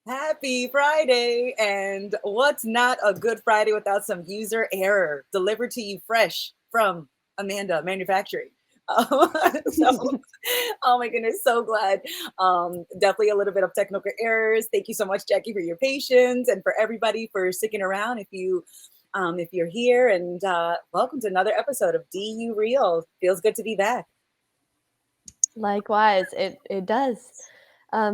Happy Friday! And what's not a good Friday without some user error delivered to you fresh from Amanda Manufacturing? Um, so, oh my goodness, so glad. Definitely a little bit of technical errors. Thank you so much, Jackie, for your patience, and for everybody for sticking around. If you're here, and welcome to another episode of DU Real. Feels good to be back. Likewise, it does.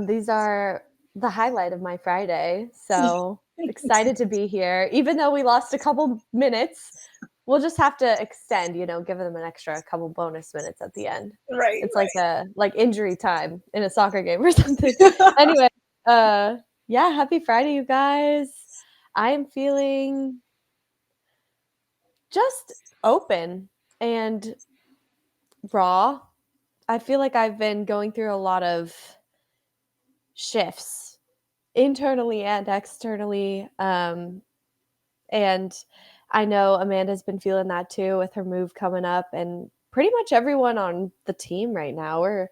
These are the highlight of my Friday, so excited to be here. Even though we lost a couple minutes, we'll just have to extend. Give them an extra couple bonus minutes at the end. Right, It's like injury time in a soccer game or something. Anyway, uh, yeah, happy Friday, you guys. I am feeling just open and raw. I feel like I've been going through a lot of shifts internally and externally. And I know Amanda's been feeling that too with her move coming up, and pretty much everyone on the team right now. We're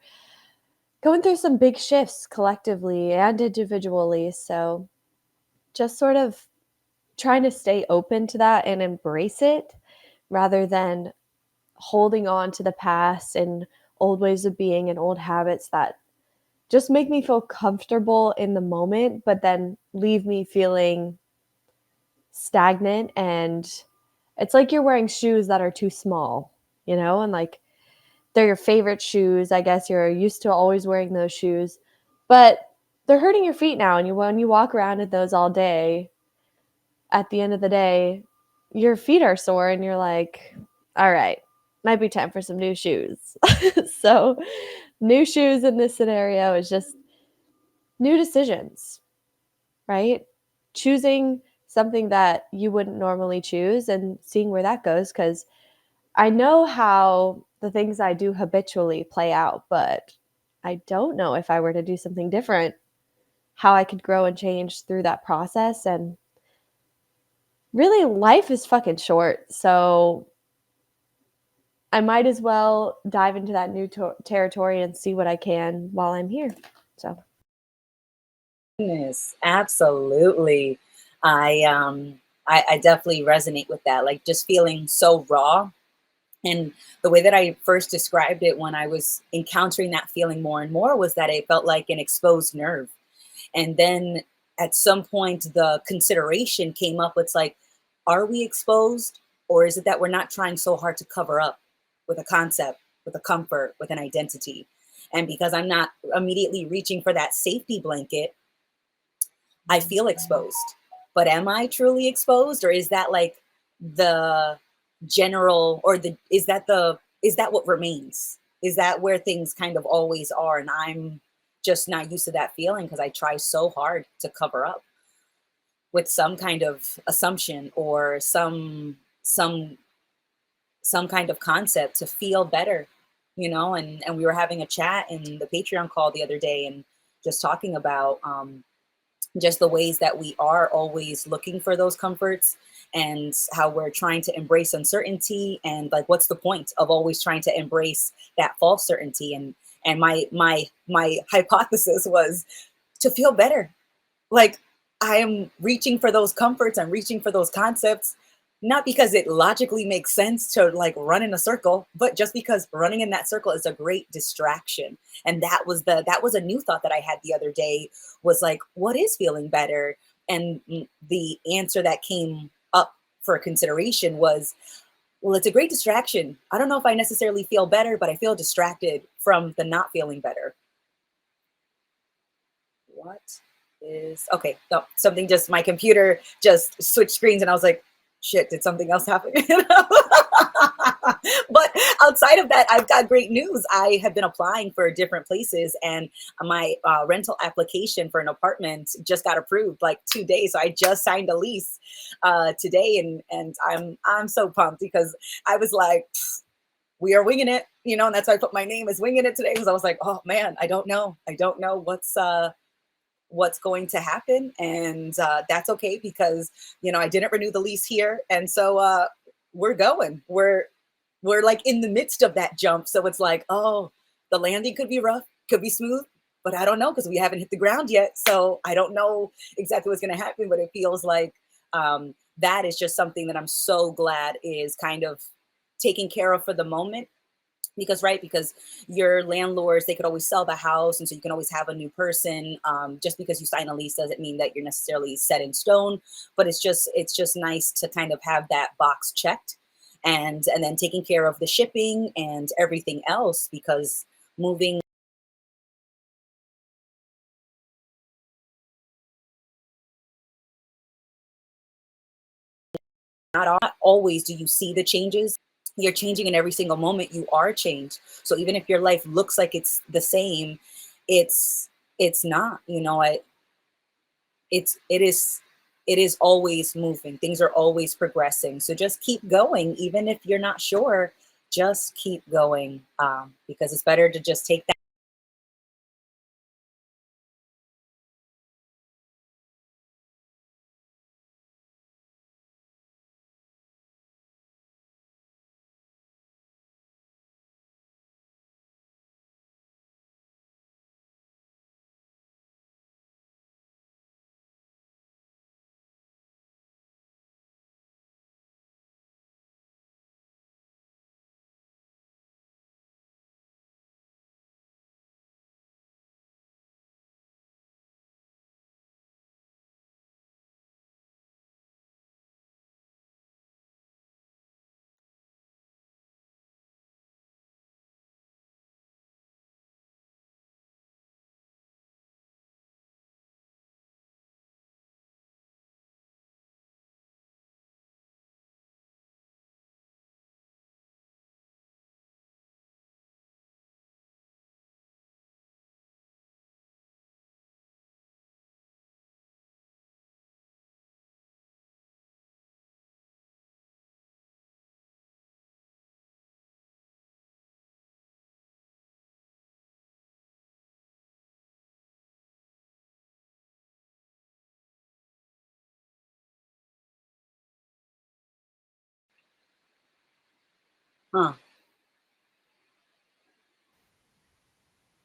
going through some big shifts collectively and individually. So just sort of trying to stay open to that and embrace it rather than holding on to the past and old ways of being and old habits that just make me feel comfortable in the moment, but then leave me feeling stagnant. And it's like you're wearing shoes that are too small, and like they're your favorite shoes. I guess you're used to always wearing those shoes, but they're hurting your feet now. And when you walk around in those all day, at the end of the day, your feet are sore and you're like, all right, might be time for some new shoes. So, new shoes in this scenario is just new decisions, right? Choosing something that you wouldn't normally choose and seeing where that goes. Because I know how the things I do habitually play out, but I don't know if I were to do something different, how I could grow and change through that process. And really, life is fucking short. So I might as well dive into that new territory and see what I can while I'm here. So, Goodness, absolutely. I definitely resonate with that. Like just feeling so raw. And the way that I first described it when I was encountering that feeling more and more was that it felt like an exposed nerve. And then at some point the consideration came up. It's like, are we exposed? Or is it that we're not trying so hard to cover up with a concept, with a comfort, with an identity? And because I'm not immediately reaching for that safety blanket, I feel exposed. But am I truly exposed, or is that like the general, or the is that what remains? Is that where things kind of always are, and I'm just not used to that feeling because I try so hard to cover up with some kind of assumption or some kind of concept to feel better, and we were having a chat in the Patreon call the other day, and just talking about just the ways that we are always looking for those comforts, and how we're trying to embrace uncertainty, and like what's the point of always trying to embrace that false certainty. And my hypothesis was to feel better. Like, I am reaching for those comforts, I'm reaching for those concepts, not because it logically makes sense to like run in a circle, but just because running in that circle is a great distraction. And that was a new thought that I had the other day, was like, what is feeling better? And the answer that came up for consideration was, well, it's a great distraction. I don't know if I necessarily feel better, but I feel distracted from the not feeling better. What is okay? No, something, just my computer just switched screens, and I was like, "Shit! Did something else happen?" But outside of that, I've got great news. I have been applying for different places, and my rental application for an apartment just got approved like 2 days. So I just signed a lease today, and I'm so pumped because I was like, we are winging it, and that's why I put my name as winging it today, because I was like, oh man, I don't know what's going to happen, and that's okay, because I didn't renew the lease here, and so we're going, we're like in the midst of that jump. So it's like, oh, the landing could be rough, could be smooth, but I don't know because we haven't hit the ground yet. So I don't know exactly what's going to happen, but it feels like that is just something that I'm so glad is kind of taken care of for the moment. Because right, because your landlords, they could always sell the house, and so you can always have a new person. Just because you sign a lease doesn't mean that you're necessarily set in stone, but it's just nice to kind of have that box checked, and then taking care of the shipping and everything else, because moving, not always do you see the changes. You're changing in every single moment. You are changed. So even if your life looks like it's the same, it's it's not. It is always moving. Things are always progressing. So just keep going, even if you're not sure. Just keep going, because it's better to just take that. Huh?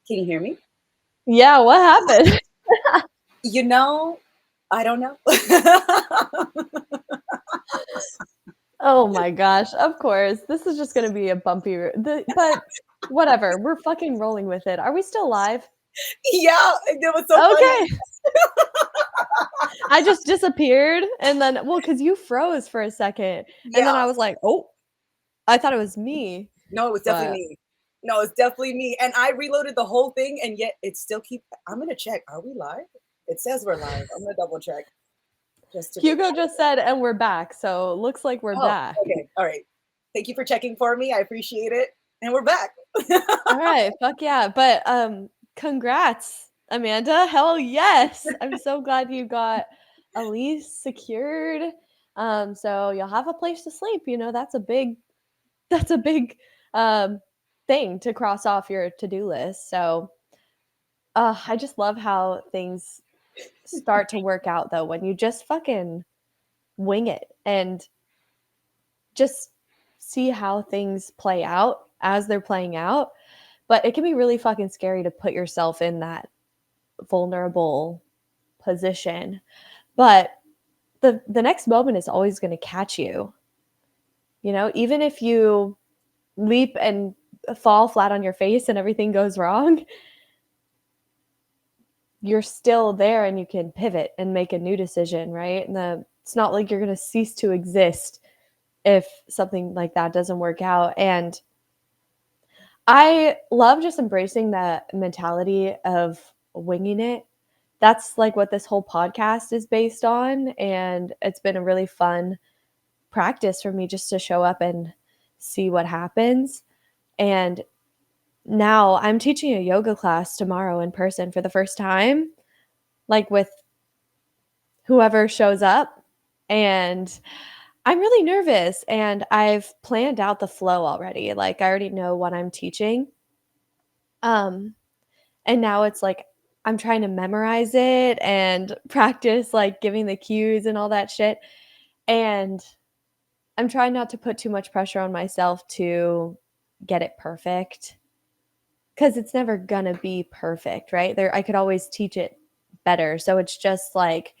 Can you hear me? Yeah, what happened? You know, I don't know. Oh my gosh, of course. This is just gonna be a bumpy but whatever, we're fucking rolling with it. Are we still live? Yeah, it was so funny. Okay. I just disappeared and then because you froze for a second, and then Yeah. I was like, "Oh, I thought it was me." No, it was definitely But me. No, it's definitely me. And I reloaded the whole thing, and yet it still keep. I'm gonna check. Are we live? It says we're live. I'm gonna double check just to make Hugo sure. just said, "And we're back," so looks like we're Oh, back. okay. All right. Thank you for checking for me. I appreciate it. And we're back. Alright, fuck yeah, but, congrats, Amanda, hell yes! I'm so glad you got a lease secured, so you'll have a place to sleep, that's a big that's a big, um, thing to cross off your to-do list, so, I just love how things start to work out, though, when you just fucking wing it and just see how things play out as they're playing out, but it can be really fucking scary to put yourself in that vulnerable position. But the next moment is always going to catch you. Even if you leap and fall flat on your face and everything goes wrong, you're still there and you can pivot and make a new decision, right? And it's not like you're going to cease to exist if something like that doesn't work out. And I love just embracing that mentality of winging it. That's like what this whole podcast is based on. And it's been a really fun practice for me just to show up and see what happens. And now I'm teaching a yoga class tomorrow in person for the first time, like with whoever shows up. And I'm really nervous and I've planned out the flow already. Like I already know what I'm teaching. Um, And now it's like I'm trying to memorize it and practice like giving the cues and all that shit. And I'm trying not to put too much pressure on myself to get it perfect. because it's never gonna be perfect, right? There, I could always teach it better. So it's just like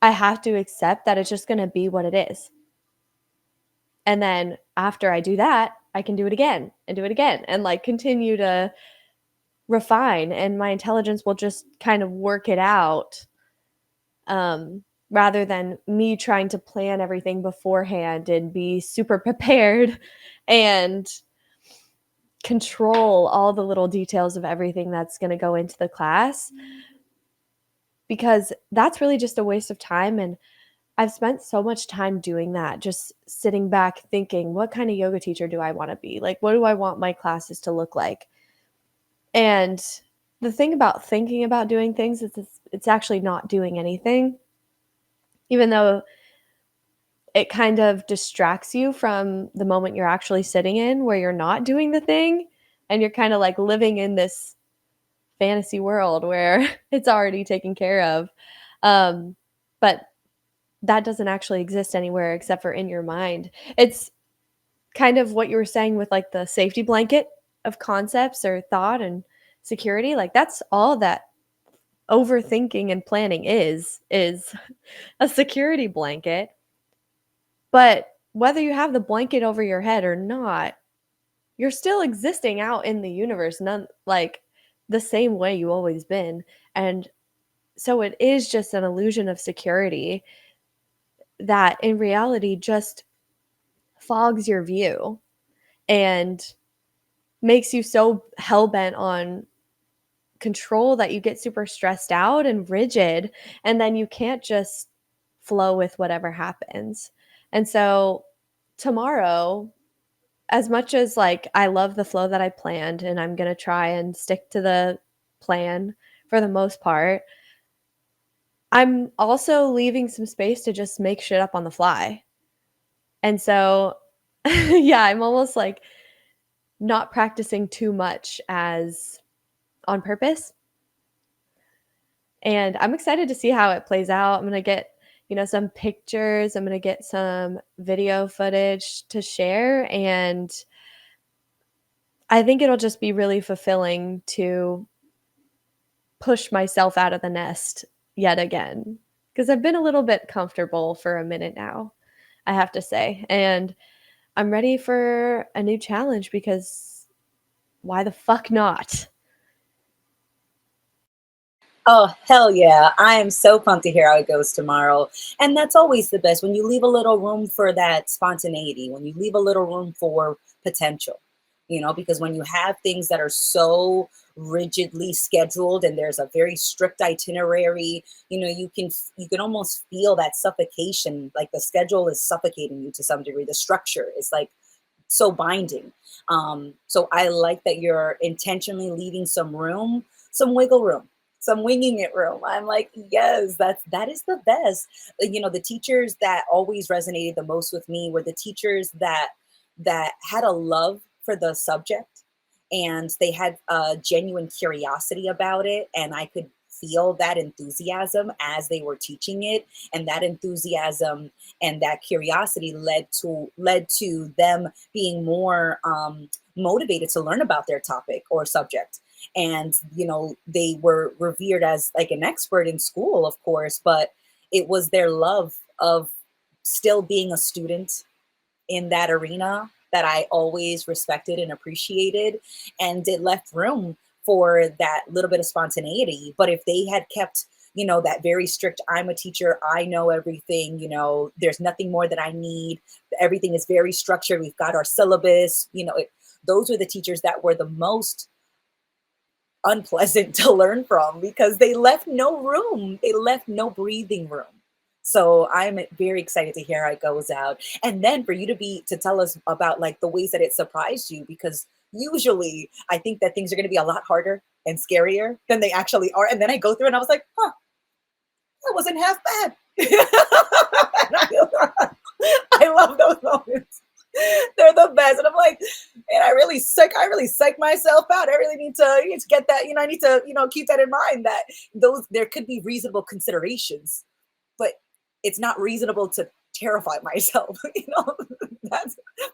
I have to accept that it's just gonna be what it is. And then after I do that, I can do it again and do it again and like continue to refine, and my intelligence will just kind of work it out, rather than me trying to plan everything beforehand and be super prepared and control all the little details of everything that's going to go into the class, because that's really just a waste of time. And I've spent so much time doing that, just sitting back thinking, what kind of yoga teacher do I want to be? Like, what do I want my classes to look like? And the thing about thinking about doing things is it's actually not doing anything, even though it kind of distracts you from the moment you're actually sitting in where you're not doing the thing and you're kind of like living in this fantasy world where it's already taken care of. But that doesn't actually exist anywhere except for in your mind. It's kind of what you were saying with like the safety blanket of concepts or thought and security. Like that's all that overthinking and planning is a security blanket. But whether you have the blanket over your head or not, you're still existing out in the universe, none like the same way you always been. And so it is just an illusion of security that in reality just fogs your view and makes you so hell bent on control that you get super stressed out and rigid, and then you can't just flow with whatever happens. And so tomorrow, as much as like I love the flow that I planned and I'm going to try and stick to the plan for the most part, I'm also leaving some space to just make shit up on the fly. And so yeah, I'm almost like not practicing too much as on purpose. And I'm excited to see how it plays out. I'm going to get, some pictures. I'm going to get some video footage to share. And I think it'll just be really fulfilling to push myself out of the nest yet again. Because I've been a little bit comfortable for a minute now, I have to say. And I'm ready for a new challenge because why the fuck not? Oh, hell yeah. I am so pumped to hear how it goes tomorrow. And that's always the best when you leave a little room for that spontaneity, when you leave a little room for potential, because when you have things that are so rigidly scheduled and there's a very strict itinerary, you can almost feel that suffocation, like the schedule is suffocating you to some degree. The structure is like so binding. So I like that you're intentionally leaving some room, some wiggle room, some winging it room. I'm like, yes, that is the best. The teachers that always resonated the most with me were the teachers that had a love for the subject, and they had a genuine curiosity about it, and I could feel that enthusiasm as they were teaching it, and that enthusiasm and that curiosity led to them being more motivated to learn about their topic or subject. And they were revered as like an expert in school, of course, but it was their love of still being a student in that arena that I always respected and appreciated. And it left room for that little bit of spontaneity. But if they had kept, that very strict, I'm a teacher, I know everything, there's nothing more that I need, everything is very structured, we've got our syllabus, those were the teachers that were the most unpleasant to learn from because they left no room. They left no breathing room. So I'm very excited to hear how it goes out. And then for you to tell us about like the ways that it surprised you, because usually I think that things are going to be a lot harder and scarier than they actually are. And then I go through and I was like, huh, that wasn't half bad. I love those moments. They're the best. And I'm like, man, I really psych myself out. I really need to get that, I need to, keep that in mind that there could be reasonable considerations, but it's not reasonable to terrify myself,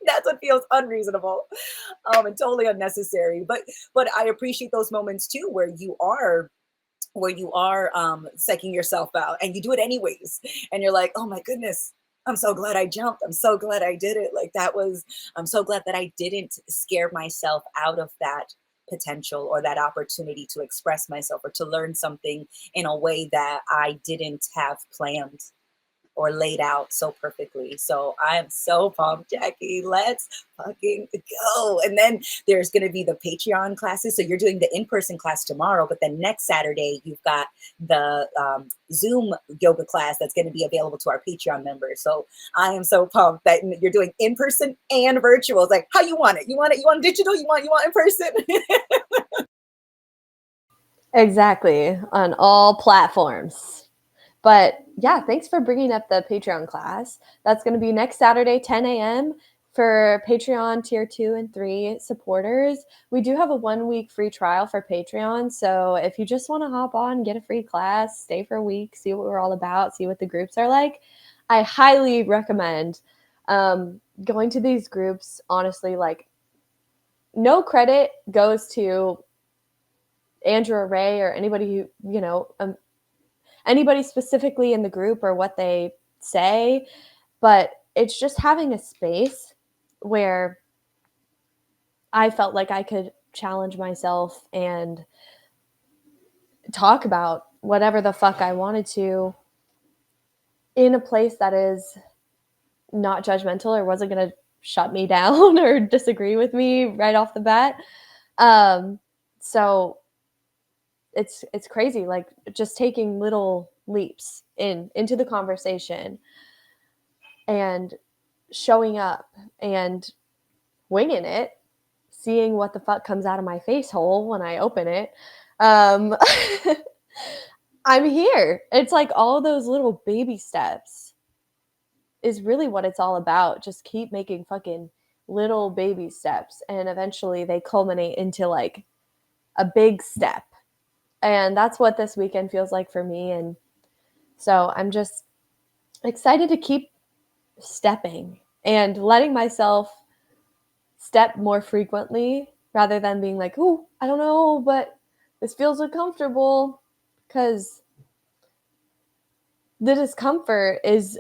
That's what feels unreasonable, and totally unnecessary. But I appreciate those moments too, where you are psyching yourself out and you do it anyways, and you're like, oh my goodness, I'm so glad I jumped, I'm so glad I did it. Like that was, I'm so glad that I didn't scare myself out of that potential or that opportunity to express myself or to learn something in a way that I didn't have planned or laid out so perfectly. So I am so pumped, Jackie. Let's fucking go. And then there's going to be the Patreon classes. So you're doing the in-person class tomorrow, but then next Saturday, you've got the Zoom yoga class that's going to be available to our Patreon members. So I am so pumped that you're doing in-person and virtual. It's like, how you want it? You want it? You want digital? You want in person? Exactly, on all platforms. But yeah, thanks for bringing up the Patreon class. That's going to be next Saturday, 10 a.m. for Patreon tier 2 and 3 supporters. We do have a 1-week free trial for Patreon. So if you just want to hop on, get a free class, stay for a week, see what we're all about, see what the groups are like, I highly recommend going to these groups. Honestly, like, no credit goes to Andrew or Ray or anybody who, anybody specifically in the group or what they say, but it's just having a space where I felt like I could challenge myself and talk about whatever the fuck I wanted to in a place that is not judgmental or wasn't going to shut me down or disagree with me right off the bat. So it's crazy, like just taking little leaps into the conversation and showing up and winging it, seeing what the fuck comes out of my face hole when I open it. Um, I'm here. It's like all those little baby steps is really what it's all about. Just keep making fucking little baby steps, and eventually they culminate into like a big step. And that's what this weekend feels like for me. And so I'm just excited to keep stepping and letting myself step more frequently rather than being like, oh, I don't know, but this feels uncomfortable. Because the discomfort is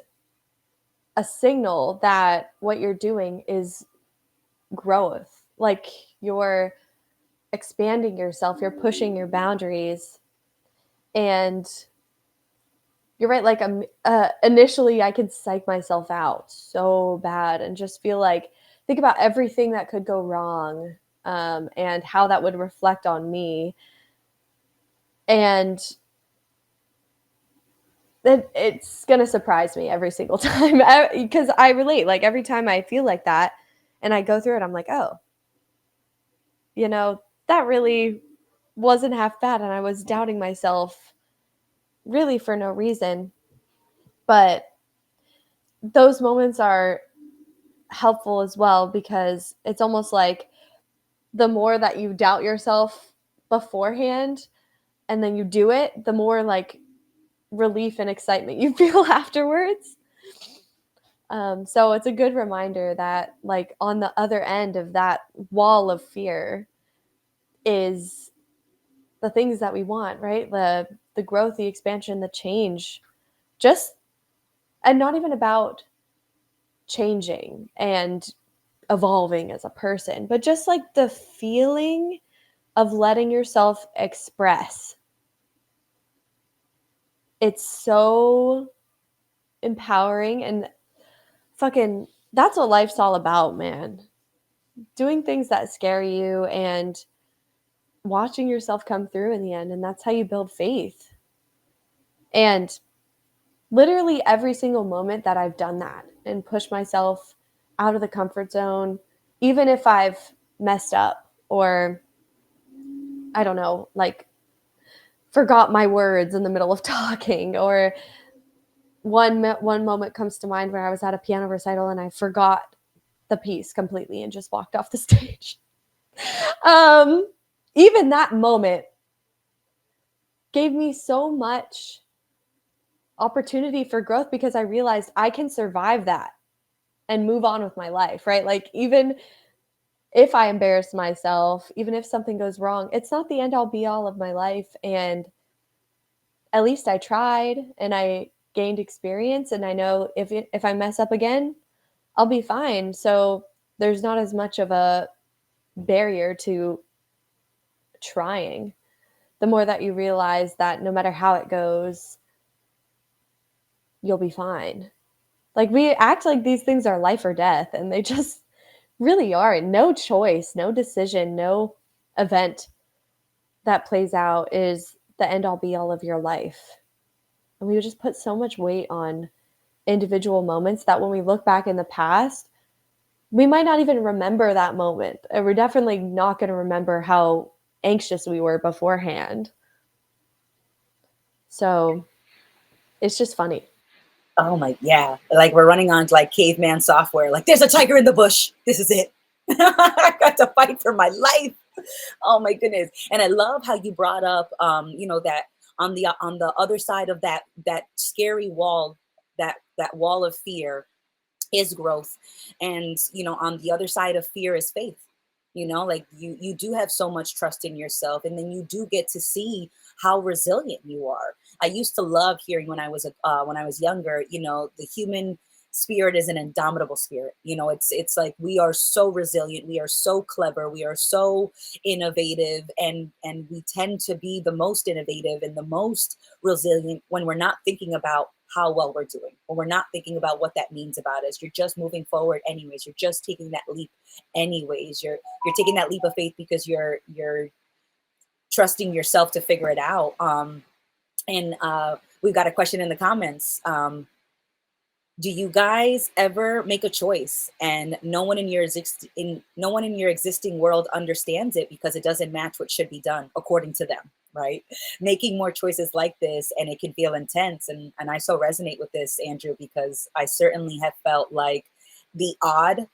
a signal that what you're doing is growth. Like you're expanding yourself, you're pushing your boundaries. And you're right. Like initially, I could psych myself out so bad and just feel like, think about everything that could go wrong, and how that would reflect on me. And it's going to surprise me every single time because I relate. Like every time I feel like that and I go through it, I'm like, oh, that really wasn't half bad. And I was doubting myself really for no reason. But those moments are helpful as well, because it's almost like the more that you doubt yourself beforehand and then you do it, the more like relief and excitement you feel afterwards. So it's a good reminder that like on the other end of that wall of fear is the things that we want, right? The growth, the expansion, the change, just, and not even about changing and evolving as a person, but just like the feeling of letting yourself express. It's so empowering, and fucking that's what life's all about, man. Doing things that scare you and watching yourself come through in the end, and that's how you build faith. And literally every single moment that I've done that and pushed myself out of the comfort zone, even if I've messed up or I don't know, like forgot my words in the middle of talking, or one moment comes to mind where I was at a piano recital and I forgot the piece completely and just walked off the stage. um, Even that moment gave me so much opportunity for growth because I realized I can survive that and move on with my life, right? Like, even if I embarrass myself, even if something goes wrong, it's not the end all be all of my life. And at least I tried and I gained experience. And I know if I mess up again, I'll be fine. So there's not as much of a barrier to trying. The more that you realize that no matter how it goes, you'll be fine. Like, we act like these things are life or death, and they just really are. No choice, no decision, no event that plays out is the end all be all of your life. And we just put so much weight on individual moments that when we look back in the past, we might not even remember that moment. And we're definitely not going to remember how anxious we were beforehand. So it's just funny. Oh my, yeah. Like we're running on like caveman software. Like there's a tiger in the bush. This is it. I got to fight for my life. Oh my goodness. And I love how you brought up, that on the other side of that scary wall, that wall of fear is growth. And on the other side of fear is faith. Like you do have so much trust in yourself, and then you do get to see how resilient you are. I used to love hearing when I was younger, the human spirit is an indomitable spirit. It's like we are so resilient, we are so clever, we are so innovative, and we tend to be the most innovative and the most resilient when we're not thinking about how well we're doing, when we're not thinking about what that means about us. You're just moving forward anyways. You're just taking that leap anyways. You're taking that leap of faith because you're trusting yourself to figure it out. And we've got a question in the comments. Do you guys ever make a choice and no one in your existing world understands it because it doesn't match what should be done according to them, right? Making more choices like this, and it can feel intense. And I so resonate with this, Andrew, because I certainly have felt like the odd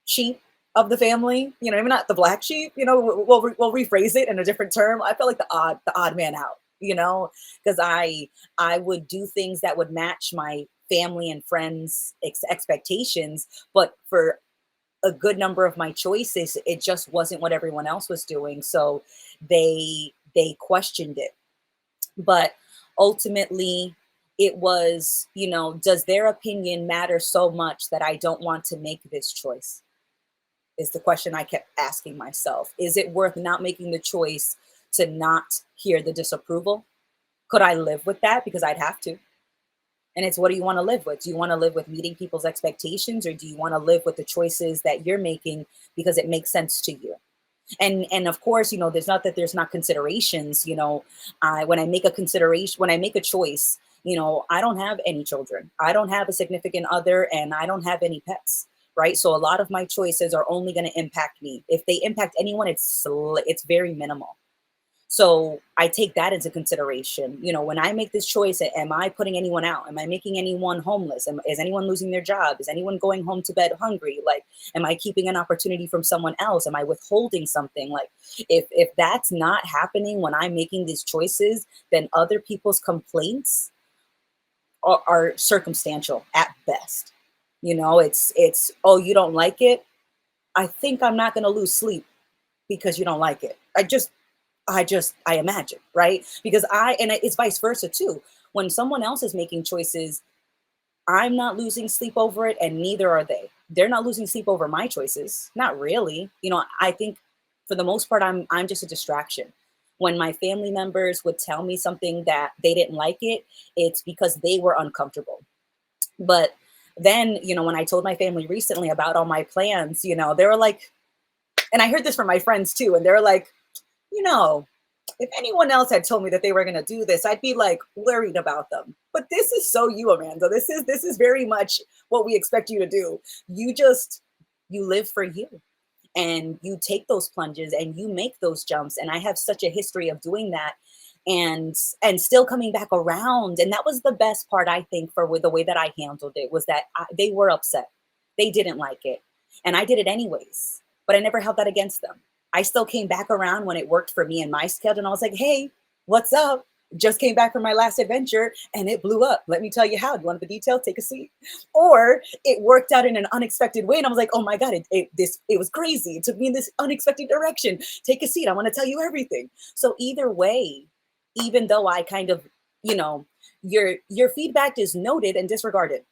sheep of the family, maybe not the black sheep, we'll rephrase it in a different term. I felt like the odd man out, because I would do things that would match my family and friends expectations, but for a good number of my choices, it just wasn't what everyone else was doing. So they questioned it. But ultimately, it was, does their opinion matter so much that I don't want to make this choice? Is the question I kept asking myself. Is it worth not making the choice to not hear the disapproval? Could I live with that? Because I'd have to. And it's, what do you want to live with? Do you want to live with meeting people's expectations, or do you want to live with the choices that you're making because it makes sense to you? And of course, there's not that there's not considerations. When I make a choice, I don't have any children, I don't have a significant other, and I don't have any pets, right? So a lot of my choices are only going to impact me. If they impact anyone, it's very minimal. So I take that into consideration. When I make this choice, am I putting anyone out? Am I making anyone homeless? Is anyone losing their job? Is anyone going home to bed hungry? Like, am I keeping an opportunity from someone else? Am I withholding something? Like, if that's not happening when I'm making these choices, then other people's complaints are circumstantial at best. It's, oh, you don't like it? I think I'm not going to lose sleep because you don't like it. I imagine, right? Because and it's vice versa too. When someone else is making choices, I'm not losing sleep over it, and neither are they. They're not losing sleep over my choices. Not really. I think for the most part, I'm just a distraction. When my family members would tell me something that they didn't like it's because they were uncomfortable. But then, when I told my family recently about all my plans, they were like, and I heard this from my friends too, and they're like, you know, if anyone else had told me that they were going to do this, I'd be like worried about them. But this is so you, Amanda. This is very much what we expect you to do. You live for you, and you take those plunges and you make those jumps. And I have such a history of doing that, and still coming back around. And that was the best part, I think, for with the way that I handled it, was that they were upset. They didn't like it, and I did it anyways. But I never held that against them. I still came back around when it worked for me and my schedule. And I was like, hey, what's up? just came back from my last adventure and it blew up. Let me tell you how. Do you want the details? Take a seat. Or it worked out in an unexpected way. And I was like, oh my God, it was crazy. It took me in this unexpected direction. Take a seat. I want to tell you everything. So either way, even though I kind of, you know, your feedback is noted and disregarded,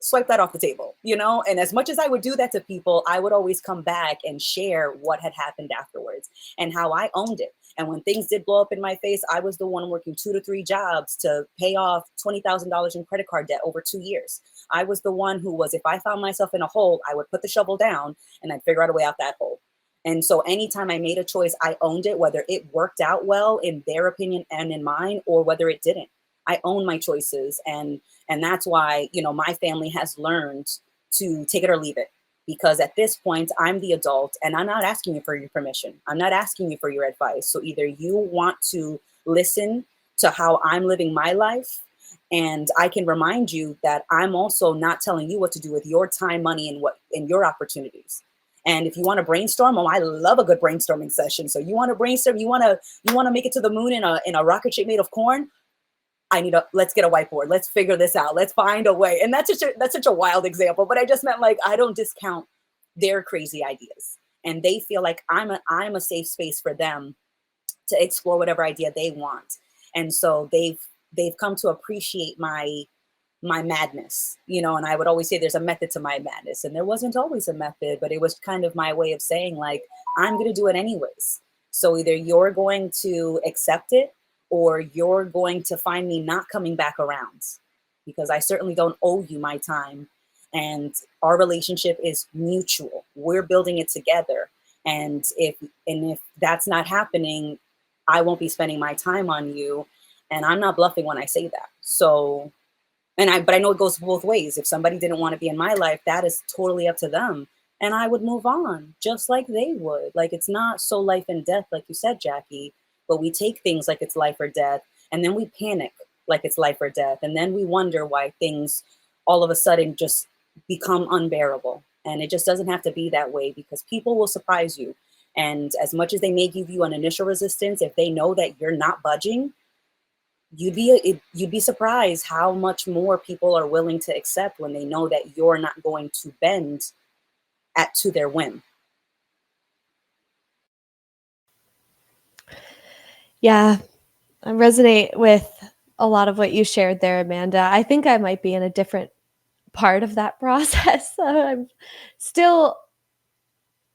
swipe that off the table, you know? And as much as I would do that to people, I would always come back and share what had happened afterwards and how I owned it. And when things did blow up in my face, I was the one working 2 to 3 jobs to pay off $20,000 in credit card debt over 2 years. I was the one who was, if I found myself in a hole, I would put the shovel down and I'd figure out a way out that hole. And so anytime I made a choice, I owned it, whether it worked out well in their opinion and in mine, or whether it didn't. I own my choices. And that's why, you know, my family has learned to take it or leave it. Because at this point, I'm the adult and I'm not asking you for your permission. I'm not asking you for your advice. So either you want to listen to how I'm living my life, and I can remind you that I'm also not telling you what to do with your time, money, and what and your opportunities. And if you want to brainstorm, oh, I love a good brainstorming session. So you want to brainstorm, you want to make it to the moon in a rocket ship made of corn. Let's get a whiteboard. Let's figure this out. Let's find a way. And that's such a wild example, but I just meant, like, I don't discount their crazy ideas. And they feel like I'm a safe space for them to explore whatever idea they want. And so they've come to appreciate my madness, you know. And I would always say there's a method to my madness. And there wasn't always a method, but it was kind of my way of saying, like, I'm going to do it anyways. So either you're going to accept it or you're going to find me not coming back around, because I certainly don't owe you my time. And our relationship is mutual. We're building it together. And if that's not happening, I won't be spending my time on you. And I'm not bluffing when I say that. So, but I know it goes both ways. If somebody didn't want to be in my life, that is totally up to them. And I would move on just like they would. Like, it's not so life and death, like you said, Jackie, but we take things like it's life or death. And then we panic like it's life or death. And then we wonder why things all of a sudden just become unbearable. And it just doesn't have to be that way, because people will surprise you. And as much as they may give you an initial resistance, if they know that you're not budging, you'd be surprised how much more people are willing to accept when they know that you're not going to bend at to their whim. Yeah, I resonate with a lot of what you shared there, Amanda. I think I might be in a different part of that process. I'm still,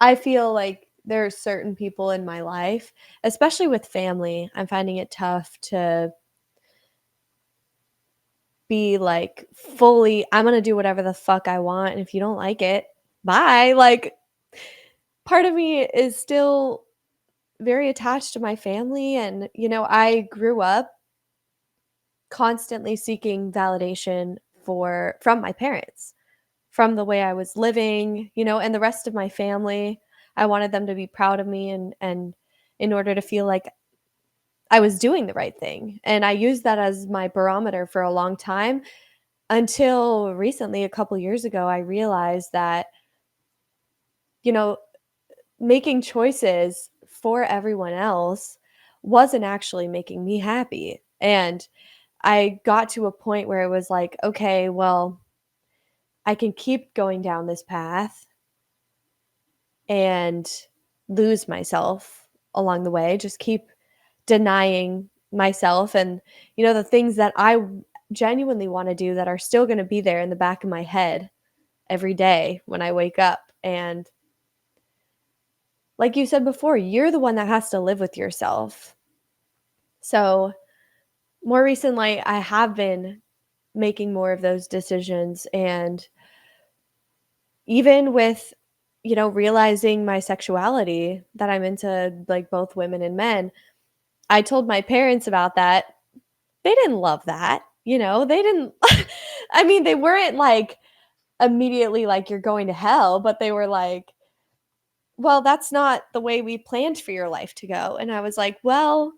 I feel like there are certain people in my life, especially with family, I'm finding it tough to be like fully, I'm going to do whatever the fuck I want. And if you don't like it, bye. Like, part of me is still very attached to my family. And, I grew up constantly seeking validation from my parents, from the way I was living, and the rest of my family. I wanted them to be proud of me, and in order to feel like I was doing the right thing. And I used that as my barometer for a long time until recently, a couple years ago, I realized that, you know, making choices for everyone else wasn't actually making me happy. And I got to a point where it was like, okay, well, I can keep going down this path and lose myself along the way, just keep denying myself and, the things that I genuinely want to do that are still going to be there in the back of my head every day when I wake up. And like you said before, you're the one that has to live with yourself. So, more recently, I have been making more of those decisions. And even with, realizing my sexuality, that I'm into like both women and men, I told my parents about that. They didn't love that. They didn't, I mean, they weren't like immediately like, you're going to hell, but they were like, well, that's not the way we planned for your life to go. And I was like, well,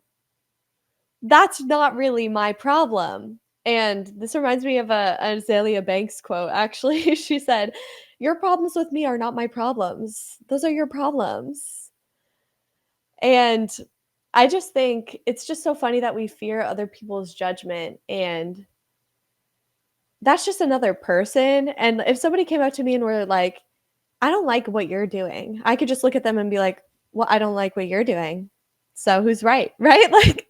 that's not really my problem. And this reminds me of a Azalea Banks quote, actually. She said, your problems with me are not my problems. Those are your problems. And I just think it's just so funny that we fear other people's judgment, and that's just another person, and if somebody came up to me and were like, "I don't like what you're doing," I could just look at them and be like, "Well, I don't like what you're doing. So who's right?" Right? Like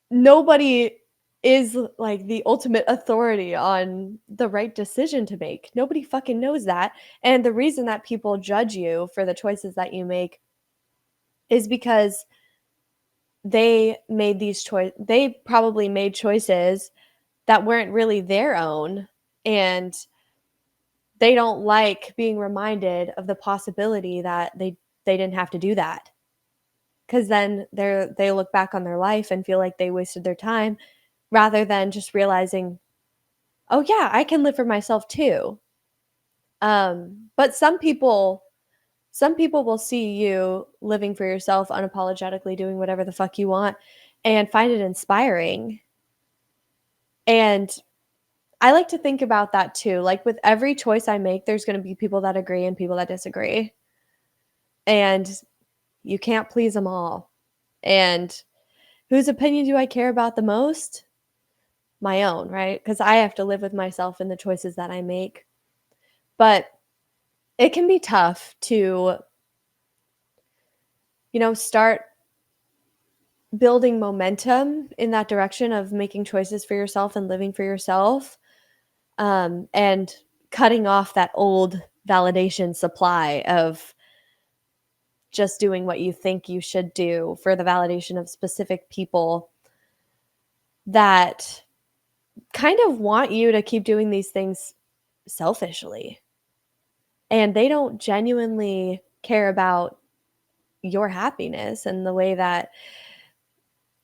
nobody is like the ultimate authority on the right decision to make. Nobody fucking knows that. And the reason that people judge you for the choices that you make is because they probably made choices that weren't really their own, and they don't like being reminded of the possibility that they didn't have to do that. Cuz then they look back on their life and feel like they wasted their time rather than just realizing, "Oh yeah, I can live for myself too." But some people will see you living for yourself unapologetically doing whatever the fuck you want and find it inspiring. And I like to think about that too. Like with every choice I make, there's going to be people that agree and people that disagree. And you can't please them all. And whose opinion do I care about the most? My own, right? Because I have to live with myself and the choices that I make. But it can be tough to, start building momentum in that direction of making choices for yourself and living for yourself, and cutting off that old validation supply of just doing what you think you should do for the validation of specific people that kind of want you to keep doing these things selfishly. And they don't genuinely care about your happiness and the way that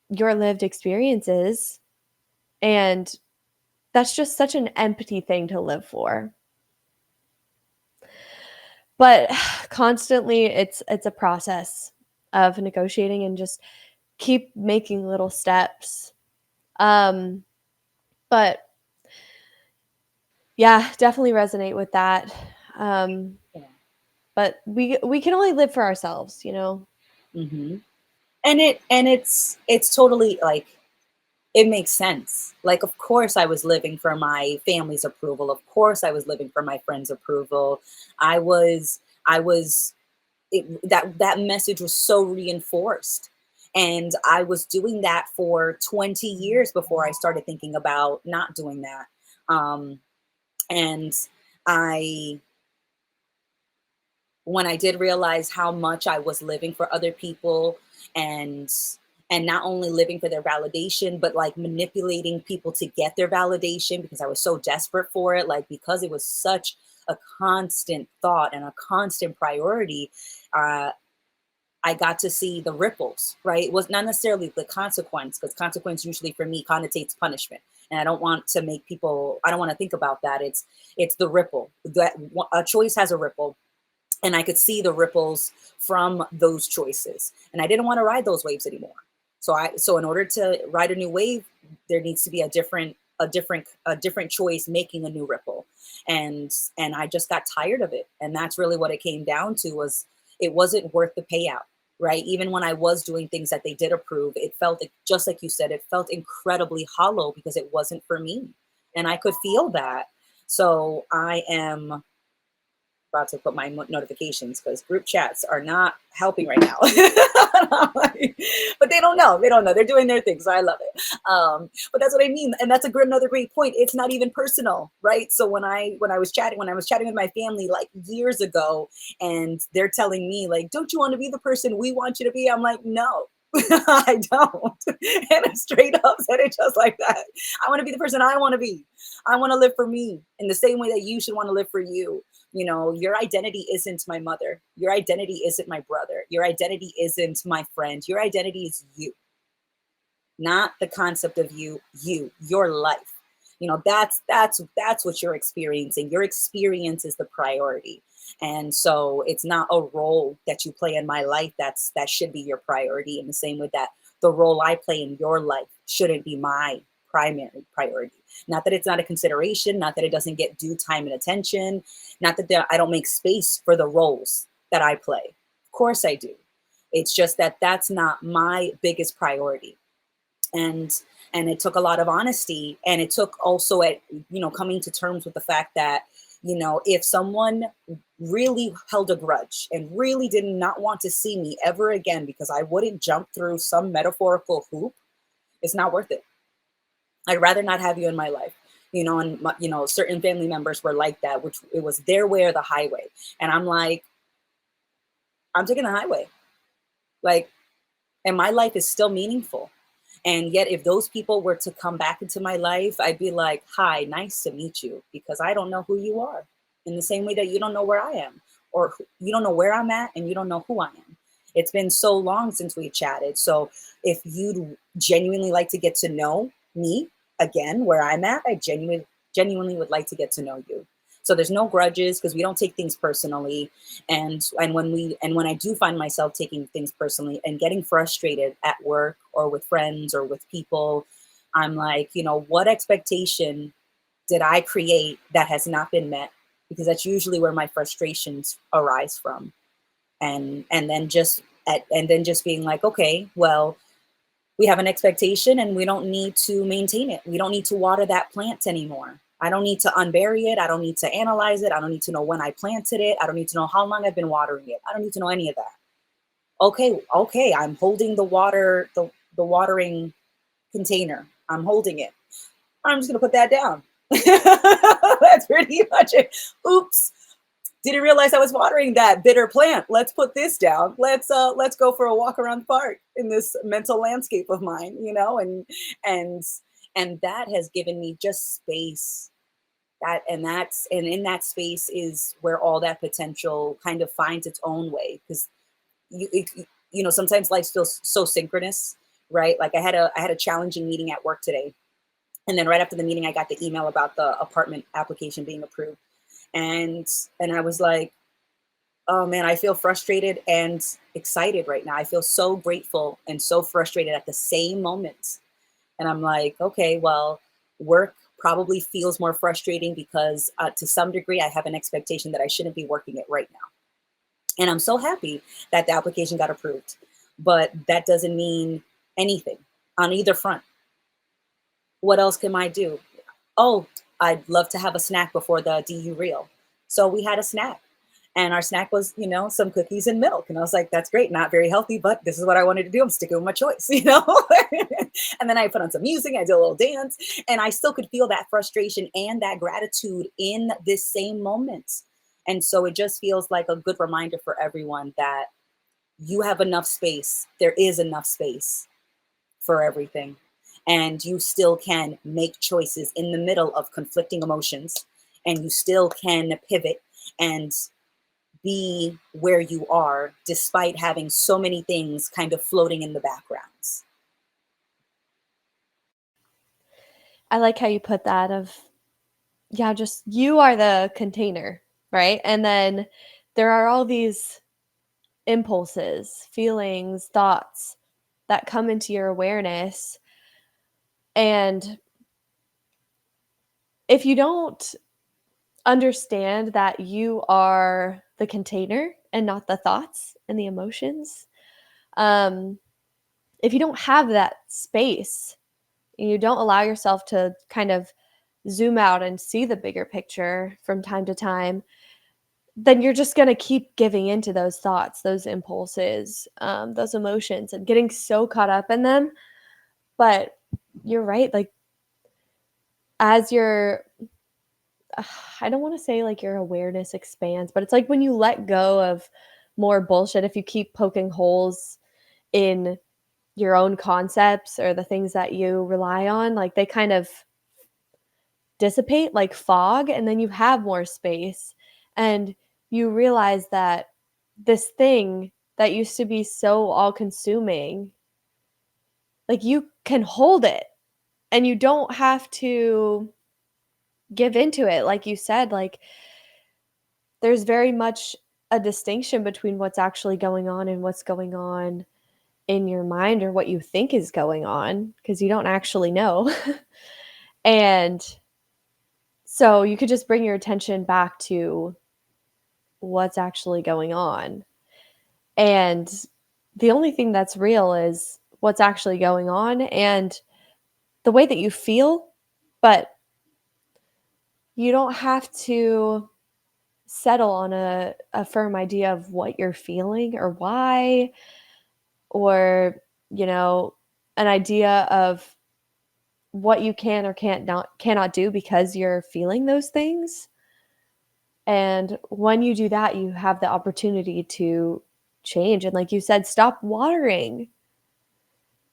your lived experiences. And that's just such an empty thing to live for. But constantly it's a process of negotiating and just keep making little steps. Um, but yeah, definitely resonate with that. Um, Yeah. but we can only live for ourselves, you know. Hmm. And it's totally like, it makes sense. Like, of course I was living for my family's approval. Of course I was living for my friends' approval. I was that message was so reinforced. And I was doing that for 20 years before I started thinking about not doing that. And I when I did realize how much I was living for other people, and not only living for their validation, but like manipulating people to get their validation because I was so desperate for it, like because it was such a constant thought and a constant priority. uh, I got to see the ripples, right? It was not necessarily the consequence, because consequence usually for me connotates punishment. And I don't want to make people, I don't want to think about that. It's the ripple. That a choice has a ripple, and I could see the ripples from those choices. And I didn't want to ride those waves anymore. So in order to ride a new wave, there needs to be a different choice making a new ripple. And I just got tired of it. And that's really what it came down to, was it wasn't worth the payout. Right. Even when I was doing things that they did approve, it felt like, just like you said, it felt incredibly hollow because it wasn't for me. And I could feel that. So I am about to put my notifications, because group chats are not helping right now. But they don't know. They don't know. They're doing their thing. So I love it. But that's what I mean. And that's another great point. It's not even personal, right? So when I was chatting with my family like years ago, and they're telling me like, don't you want to be the person we want you to be? I'm like, no. I don't. And I straight up said it just like that. I want to be the person I want to be. I want to live for me in the same way that you should want to live for you. Your identity isn't my mother. Your identity isn't my brother. Your identity isn't my friend. Your identity is you, not the concept of your life. That's what you're experiencing. Your experience is the priority. And so it's not a role that you play in my life that should be your priority, in the same way that the role I play in your life shouldn't be my primary priority. Not that it's not a consideration, not that it doesn't get due time and attention, not that I don't make space for the roles that I play. Of course I do. It's just that that's not my biggest priority. And and it took a lot of honesty, and it took also at coming to terms with the fact that if someone really held a grudge and really did not want to see me ever again because I wouldn't jump through some metaphorical hoop, it's not worth it. I'd rather not have you in my life. And certain family members were like that, which it was their way or the highway. And I'm like, I'm taking the highway. Like, and my life is still meaningful. And yet, if those people were to come back into my life, I'd be like, hi, nice to meet you, because I don't know who you are. In the same way that you don't know where I am, or you don't know where I'm at, and you don't know who I am. It's been so long since we chatted. So if you'd genuinely like to get to know me again, where I'm at, I genuinely would like to get to know you. So there's no grudges because we don't take things personally. And when I do find myself taking things personally and getting frustrated at work or with friends or with people, I'm like, what expectation did I create that has not been met? Because that's usually where my frustrations arise from. And then just being like, okay, well, we have an expectation and we don't need to maintain it. We don't need to water that plant anymore. I don't need to unbury it. I don't need to analyze it. I don't need to know when I planted it. I don't need to know how long I've been watering it. I don't need to know any of that. Okay, I'm holding the watering container. I'm holding it. I'm just gonna put that down. That's pretty much it. Oops. Didn't realize I was watering that bitter plant. Let's put this down. Let's go for a walk around the park in this mental landscape of mine, and and that has given me just space. And in that space is where all that potential kind of finds its own way, because sometimes life feels so synchronous, right? Like I had a challenging meeting at work today, and then right after the meeting I got the email about the apartment application being approved. And I was like, oh man, I feel frustrated and excited right now. I feel so grateful and so frustrated at the same moment. And I'm like, okay, well, work probably feels more frustrating because to some degree I have an expectation that I shouldn't be working it right now. And I'm so happy that the application got approved. But that doesn't mean anything on either front. What else can I do? Oh, I'd love to have a snack before the DU reel. So we had a snack. And our snack was, some cookies and milk. And I was like, that's great. Not very healthy, but this is what I wanted to do. I'm sticking with my choice. And then I put on some music. I did a little dance. And I still could feel that frustration and that gratitude in this same moment. And so it just feels like a good reminder for everyone that you have enough space. There is enough space for everything. And you still can make choices in the middle of conflicting emotions. And you still can pivot and be where you are despite having so many things kind of floating in the backgrounds. I like how you put that of, yeah, just you are the container, right? And then there are all these impulses, feelings, thoughts that come into your awareness. And if you don't understand that you are the container and not the thoughts and the emotions, um, if you don't have that space, and you don't allow yourself to kind of zoom out and see the bigger picture from time to time, then you're just going to keep giving into those thoughts, those impulses, those emotions, and getting so caught up in them. But you're right. Like, as your, I don't want to say like your awareness expands, but it's like when you let go of more bullshit, if you keep poking holes in your own concepts or the things that you rely on, like they kind of dissipate like fog, and then you have more space, and you realize that this thing that used to be so all consuming, like you can hold it and you don't have to give into it. Like you said, like there's very much a distinction between what's actually going on and what's going on in your mind, or what you think is going on, because you don't actually know. And so you could just bring your attention back to what's actually going on. And the only thing that's real is what's actually going on and the way that you feel, but you don't have to settle on a firm idea of what you're feeling or why, or, you know, an idea of what you can or can't not cannot do because you're feeling those things. And when you do that, you have the opportunity to change. And like you said, stop watering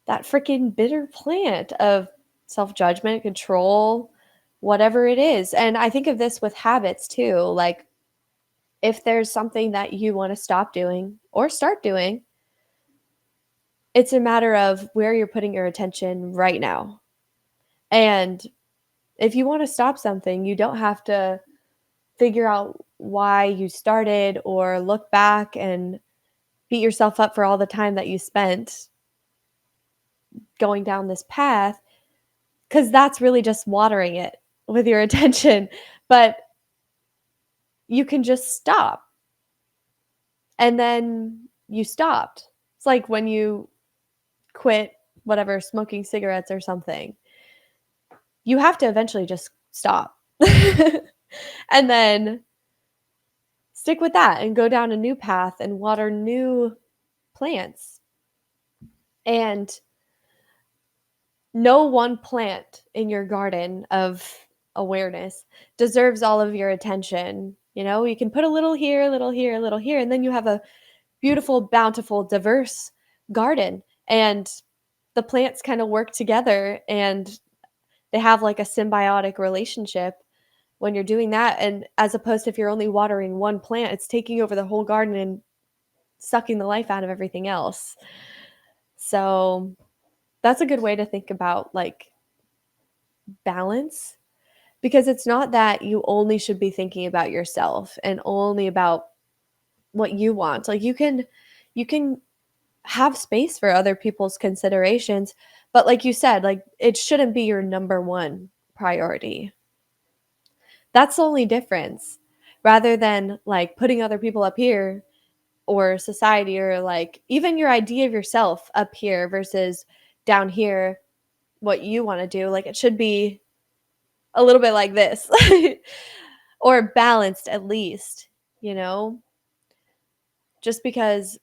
that freaking bitter plant of self judgment, control, whatever it is. And I think of this with habits too. Like, if there's something that you want to stop doing or start doing, it's a matter of where you're putting your attention right now. And if you want to stop something, you don't have to figure out why you started or look back and beat yourself up for all the time that you spent going down this path, because that's really just watering it with your attention. But you can just stop, and then you stopped. It's like when you quit whatever, smoking cigarettes or something, you have to eventually just stop. And then stick with that and go down a new path and water new plants. And no one plant in your garden of awareness deserves all of your attention. You know, you can put a little here, a little here, a little here, and then you have a beautiful, bountiful, diverse garden. And the plants kind of work together and they have like a symbiotic relationship when you're doing that. And as opposed to if you're only watering one plant, it's taking over the whole garden and sucking the life out of everything else. So that's a good way to think about like balance, because it's not that you only should be thinking about yourself and only about what you want. Like you can have space for other people's considerations, but like you said, like it shouldn't be your number one priority. That's the only difference. Rather than like putting other people up here, or society, or like even your idea of yourself up here versus down here, what you want to do, like it should be a little bit like this. Or balanced at least, you know, just because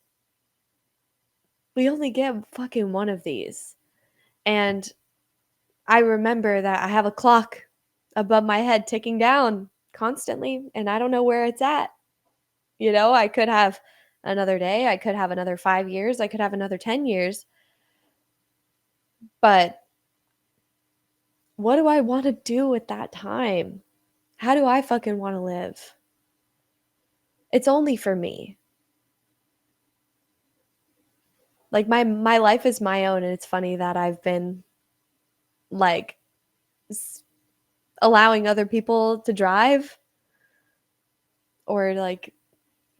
we only get fucking one of these. And I remember that I have a clock above my head ticking down constantly, and I don't know where it's at. You know, I could have another day, I could have another 5 years, I could have another 10 years. But what do I want to do with that time? How do I fucking want to live? It's only for me. Like my life is my own, and it's funny that I've been like allowing other people to drive, or like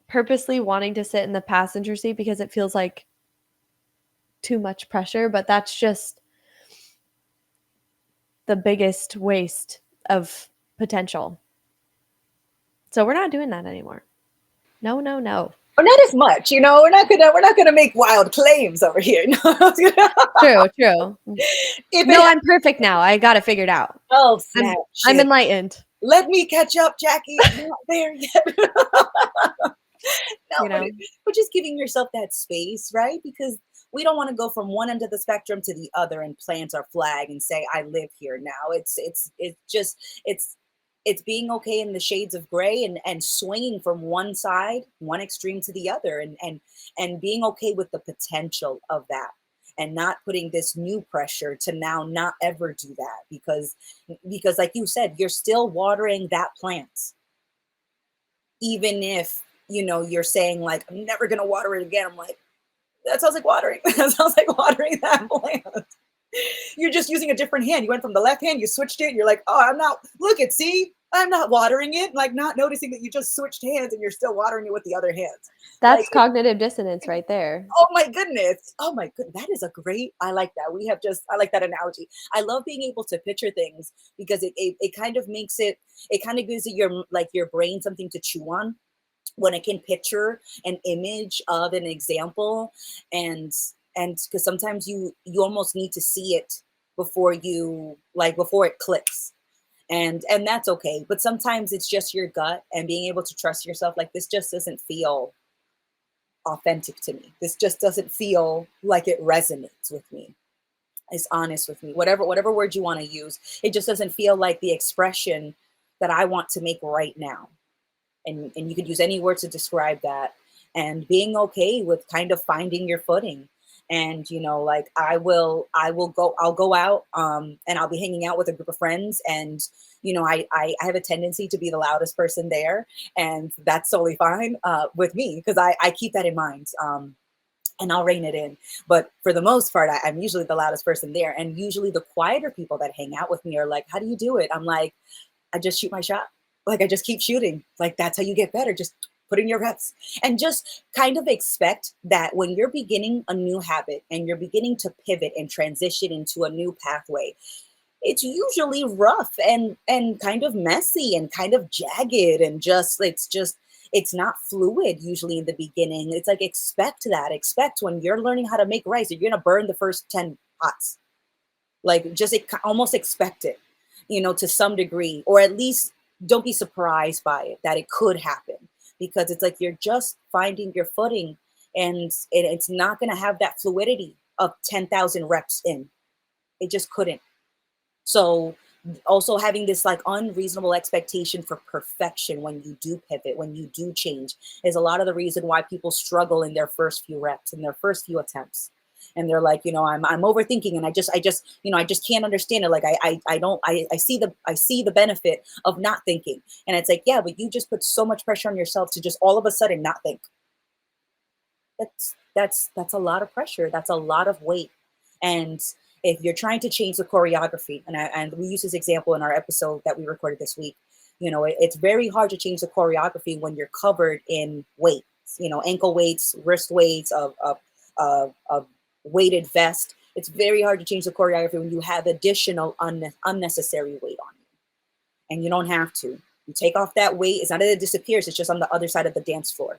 purposely wanting to sit in the passenger seat because it feels like too much pressure, but that's just the biggest waste of potential. So we're not doing that anymore. No, no, no. Or not as much, you know. We're not gonna make wild claims over here. True, true. If it No, I'm perfect now. I got it figured out. oh I'm snap, I'm shit. enlightened, Let me catch up, Jackie. I'm not there yet. No, you know. but just giving yourself that space, right? Because we don't want to go from one end of the spectrum to the other and plant our flag and say, I live here now. It's being okay in the shades of gray, and swinging from one side, one extreme to the other, and being okay with the potential of that, and not putting this new pressure to now not ever do that, because like you said, you're still watering that plant, even if you're saying like, I'm never gonna water it again. I'm like, that sounds like watering. That sounds like watering that plant. You're just using a different hand. You went from the left hand, you switched it. You're like, oh, I'm not. Look at, see, I'm not watering it. Like, not noticing that you just switched hands and you're still watering it with the other hands. Like, That's cognitive dissonance right there. oh my goodness. Oh my goodness. That is a great. I like that. I like that analogy. I love being able to picture things, because it kind of makes it. It kind of gives it your brain something to chew on, when it can picture an image of an example, and because sometimes you almost need to see it before you like before it clicks, and that's okay, but sometimes it's just your gut and being able to trust yourself, like this just doesn't feel authentic to me, this just doesn't feel like it resonates with me, is honest with me, whatever word you want to use, it just doesn't feel like the expression that I want to make right now. And you could use any word to describe that, and being okay with kind of finding your footing. And like I'll go out, and I'll be hanging out with a group of friends, and I have a tendency to be the loudest person there, and that's totally fine with me, because I keep that in mind, and I'll rein it in. But for the most part, I'm usually the loudest person there, and usually the quieter people that hang out with me are like, how do you do it? I'm like, I just shoot my shot. Like I just keep shooting. Like that's how you get better. Just put in your reps, and just kind of expect that when you're beginning a new habit and you're beginning to pivot and transition into a new pathway, it's usually rough and kind of messy and kind of jagged, and just it's not fluid usually in the beginning. It's like expect that. Expect when you're learning how to make rice, you're gonna burn the first 10 pots, like just almost expect it, to some degree, or at least don't be surprised by it that it could happen, because it's like you're just finding your footing, and it's not going to have that fluidity of 10,000 reps in. It just couldn't. So also having this like unreasonable expectation for perfection when you do pivot, when you do change, is a lot of the reason why people struggle in their first few reps, in their first few attempts. And they're like, I'm overthinking, and I just can't understand it. Like I don't I see the benefit of not thinking. And it's like, yeah, but you just put so much pressure on yourself to just all of a sudden not think. That's a lot of pressure. That's a lot of weight. And if you're trying to change the choreography, and we use this example in our episode that we recorded this week, it's very hard to change the choreography when you're covered in weights, ankle weights, wrist weights, of weighted vest. It's very hard to change the choreography when you have additional unnecessary weight on you, and you don't have to. You take off that weight. It's not that it disappears. It's just on the other side of the dance floor.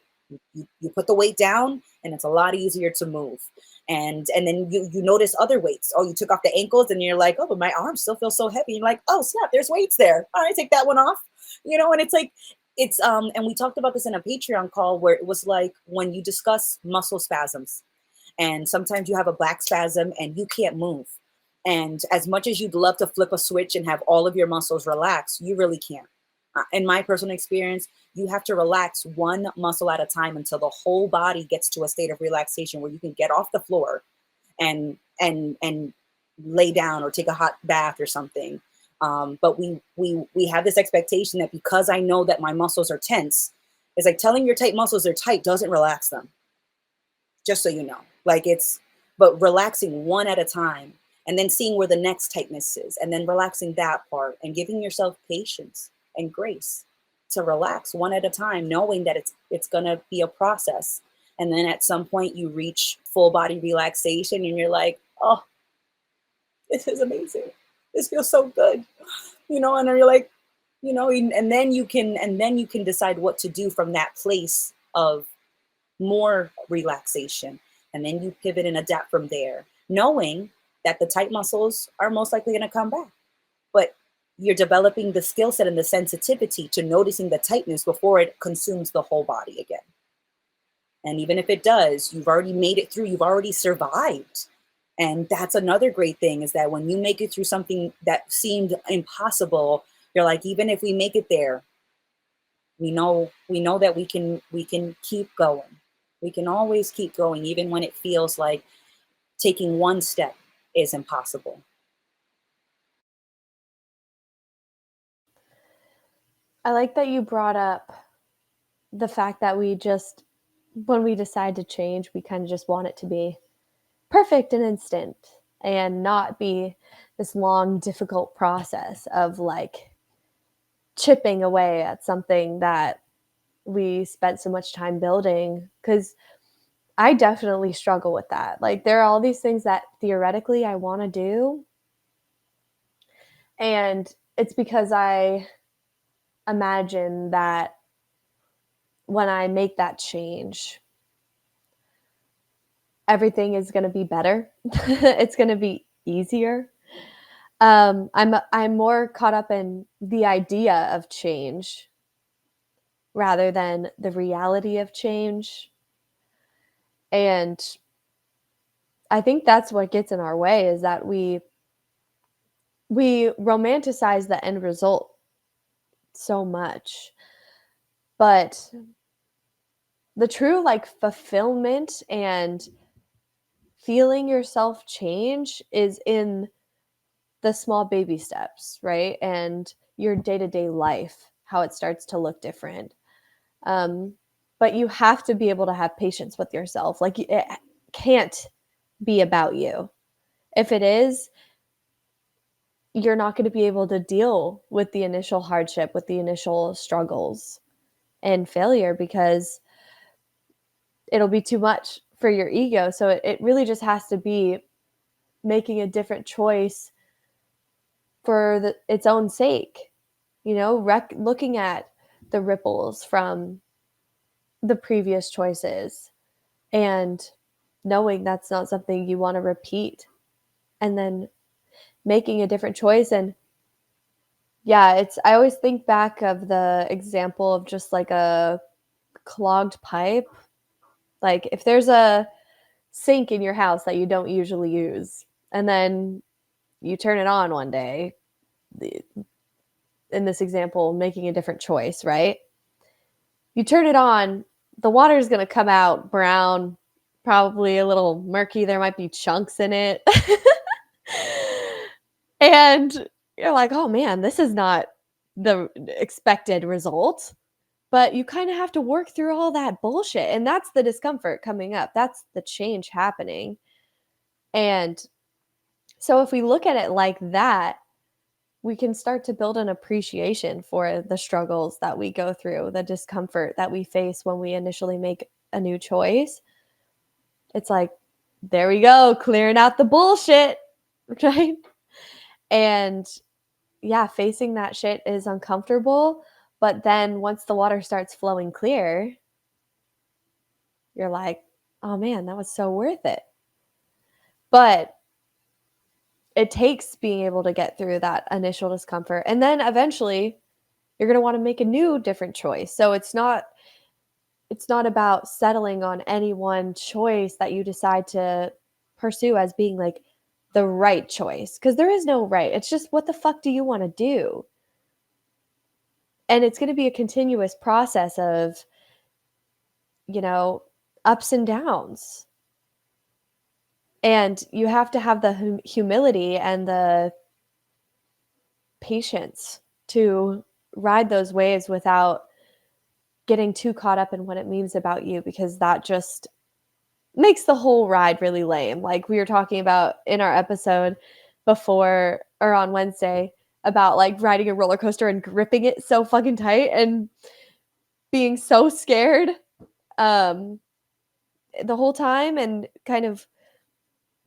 You put the weight down, and it's a lot easier to move. And then you notice other weights. Oh, you took off the ankles, and you're like, oh, but my arms still feel so heavy. You're like, oh snap, there's weights there. All right, take that one off. And it's like and we talked about this in a Patreon call, where it was like when you discuss muscle spasms, and sometimes you have a back spasm and you can't move. And as much as you'd love to flip a switch and have all of your muscles relax, you really can't. In my personal experience, you have to relax one muscle at a time until the whole body gets to a state of relaxation where you can get off the floor and lay down or take a hot bath or something. But we have this expectation that because I know that my muscles are tense, it's like telling your tight muscles they're tight doesn't relax them, just so you know. Like but relaxing one at a time, and then seeing where the next tightness is, and then relaxing that part, and giving yourself patience and grace to relax one at a time, knowing that it's gonna be a process. And then at some point you reach full body relaxation, and you're like, oh, this is amazing. This feels so good. And then you're like, and then you can decide what to do from that place of more relaxation. And then you pivot and adapt from there, knowing that the tight muscles are most likely going to come back. But you're developing the skill set and the sensitivity to noticing the tightness before it consumes the whole body again. And even if it does, you've already made it through, you've already survived. And that's another great thing, is that when you make it through something that seemed impossible, you're like, even if we make it there, we know that we can keep going. We can always keep going, even when it feels like taking one step is impossible. I like that you brought up the fact that when we decide to change, we kind of just want it to be perfect and instant and not be this long, difficult process of like chipping away at something that we spent so much time building. Because I definitely struggle with that. Like, there are all these things that theoretically I want to do. And it's because I imagine that when I make that change, everything is going to be better. It's going to be easier. I'm more caught up in the idea of change rather than the reality of change. And I think that's what gets in our way, is that we romanticize the end result so much. But the true like fulfillment and feeling yourself change is in the small baby steps, right? And your day-to-day life, how it starts to look different. Um, but you have to be able to have patience with yourself. Like it can't be about you. If it is, you're not going to be able to deal with the initial hardship, with the initial struggles and failure, because it'll be too much for your ego. So it really just has to be making a different choice for its own sake. Looking at the ripples from the previous choices and knowing that's not something you want to repeat, and then making a different choice. And yeah, I always think back of the example of just like a clogged pipe. Like if there's a sink in your house that you don't usually use, and then you turn it on one day, in this example, making a different choice, right? You turn it on, the water is going to come out brown, probably a little murky. There might be chunks in it. And you're like, oh man, this is not the expected result. But you kind of have to work through all that bullshit. And that's the discomfort coming up. That's the change happening. And so if we look at it like that, we can start to build an appreciation for the struggles that we go through, the discomfort that we face when we initially make a new choice. It's like, there we go, clearing out the bullshit, right? And yeah, facing that shit is uncomfortable. But then once the water starts flowing clear, you're like, oh man, that was so worth it. But it takes being able to get through that initial discomfort. And then eventually you're going to want to make a new different choice. So it's not about settling on any one choice that you decide to pursue as being like the right choice, because there is no right. It's just, what the fuck do you want to do? And it's going to be a continuous process of, you know, ups and downs. And you have to have the humility and the patience to ride those waves without getting too caught up in what it means about you, because that just makes the whole ride really lame. Like we were talking about in our episode before, or on Wednesday, about like riding a roller coaster and gripping it so fucking tight and being so scared um the whole time, and kind of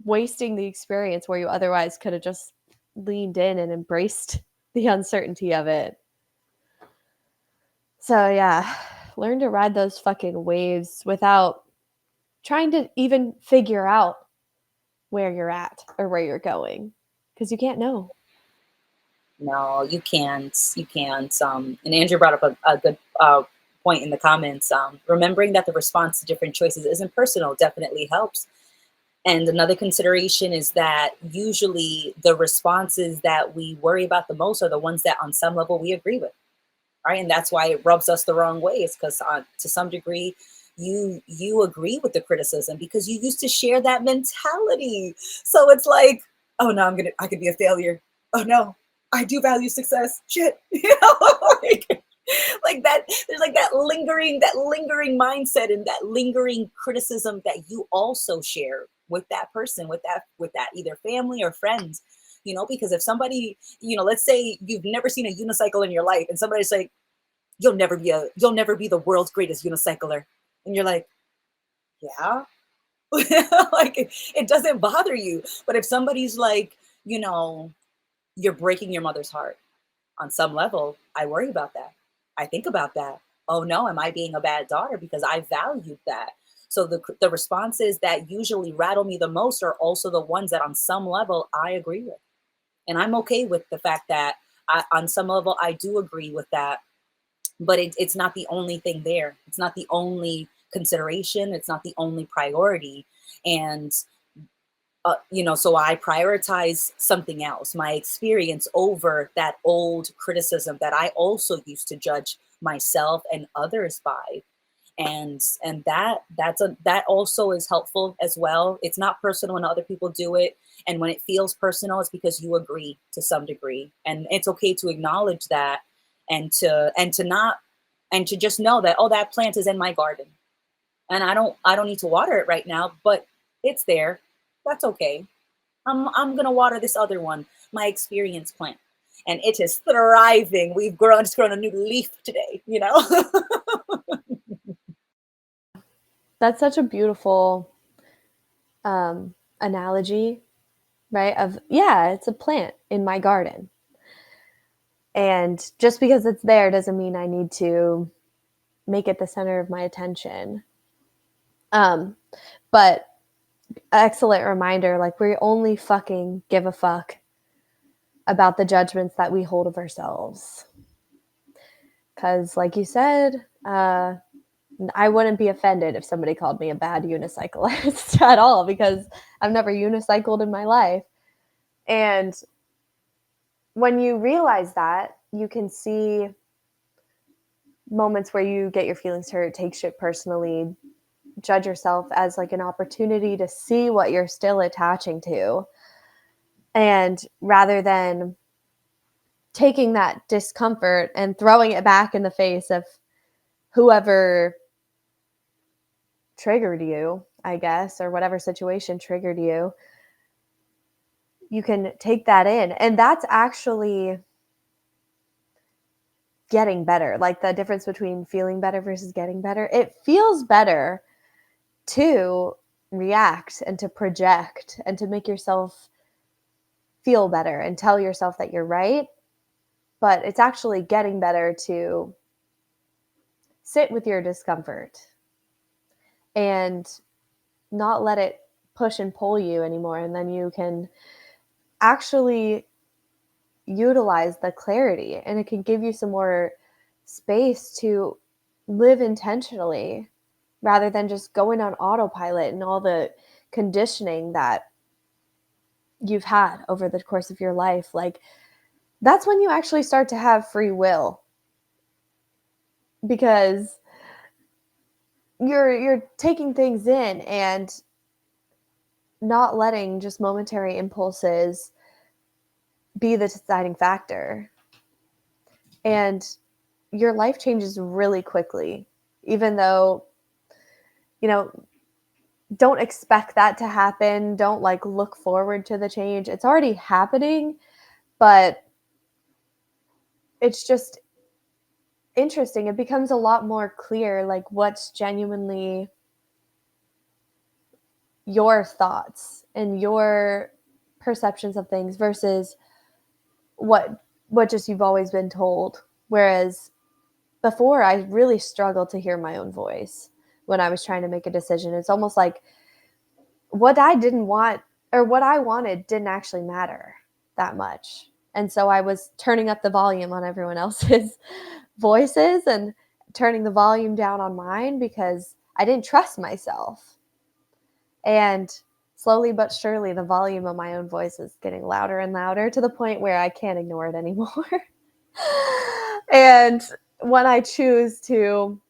wasting the experience where you otherwise could have just leaned in and embraced the uncertainty of it. So yeah, learn to ride those fucking waves without trying to even figure out where you're at or where you're going, because you can't know. No, you can't. You can't. And Andrew brought up a good point in the comments. Remembering that the response to different choices isn't personal definitely helps. And another consideration is that usually the responses that we worry about the most are the ones that on some level we agree with. Right. And that's why it rubs us the wrong way. It's because to some degree, you agree with the criticism because you used to share that mentality. So it's like, oh no, I could be a failure. Oh no, I do value success. Shit. Like that, there's like that lingering mindset and that lingering criticism that you also share with that person, with that either family or friends. Because if somebody, let's say you've never seen a unicycle in your life and somebody's like, you'll never be the world's greatest unicycler. And you're like, yeah. Like it doesn't bother you. But if somebody's like, you know, you're breaking your mother's heart on some level, I worry about that. I think about that. oh no, am I being a bad daughter? Because I valued that. So the responses that usually rattle me the most are also the ones that on some level I agree with. And I'm okay with the fact that on some level I do agree with that, but it's not the only thing there. It's not the only consideration. It's not the only priority. And so I prioritize something else, my experience over that old criticism that I also used to judge myself and others by. And that also is helpful as well. It's not personal when other people do it, and when it feels personal, it's because you agree to some degree, and it's okay to acknowledge that, and to just know that, oh, that plant is in my garden, and I don't need to water it right now, but it's there. That's okay. I'm gonna water this other one, my experience plant, and it is thriving. It's grown a new leaf today, you know. That's such a beautiful analogy, right? Of, yeah, it's a plant in my garden. And just because it's there doesn't mean I need to make it the center of my attention. Um, but excellent reminder, like, we only fucking give a fuck about the judgments that we hold of ourselves. Because, like you said, I wouldn't be offended if somebody called me a bad unicyclist at all, because I've never unicycled in my life. And when you realize that, you can see moments where you get your feelings hurt, take shit personally, judge yourself as like an opportunity to see what you're still attaching to. And rather than taking that discomfort and throwing it back in the face of whoever triggered you, I guess, or whatever situation triggered you, you can take that in. And that's actually getting better. Like, the difference between feeling better versus getting better. It feels better to react and to project and to make yourself feel better and tell yourself that you're right. But it's actually getting better to sit with your discomfort and not let it push and pull you anymore. And then you can actually utilize the clarity, and it can give you some more space to live intentionally rather than just going on autopilot and all the conditioning that you've had over the course of your life. Like, that's when you actually start to have free will, because you're taking things in and not letting just momentary impulses be the deciding factor. And your life changes really quickly, even though, you know, don't expect that to happen. Don't like look forward to the change. It's already happening, but it's just interesting. It becomes a lot more clear, like, what's genuinely your thoughts and your perceptions of things versus what just you've always been told. Whereas before, I really struggled to hear my own voice when I was trying to make a decision. It's almost like what I didn't want or what I wanted didn't actually matter that much. And so I was turning up the volume on everyone else's voices and turning the volume down on mine because I didn't trust myself. And slowly but surely, the volume of my own voice is getting louder and louder to the point where I can't ignore it anymore. And when I choose to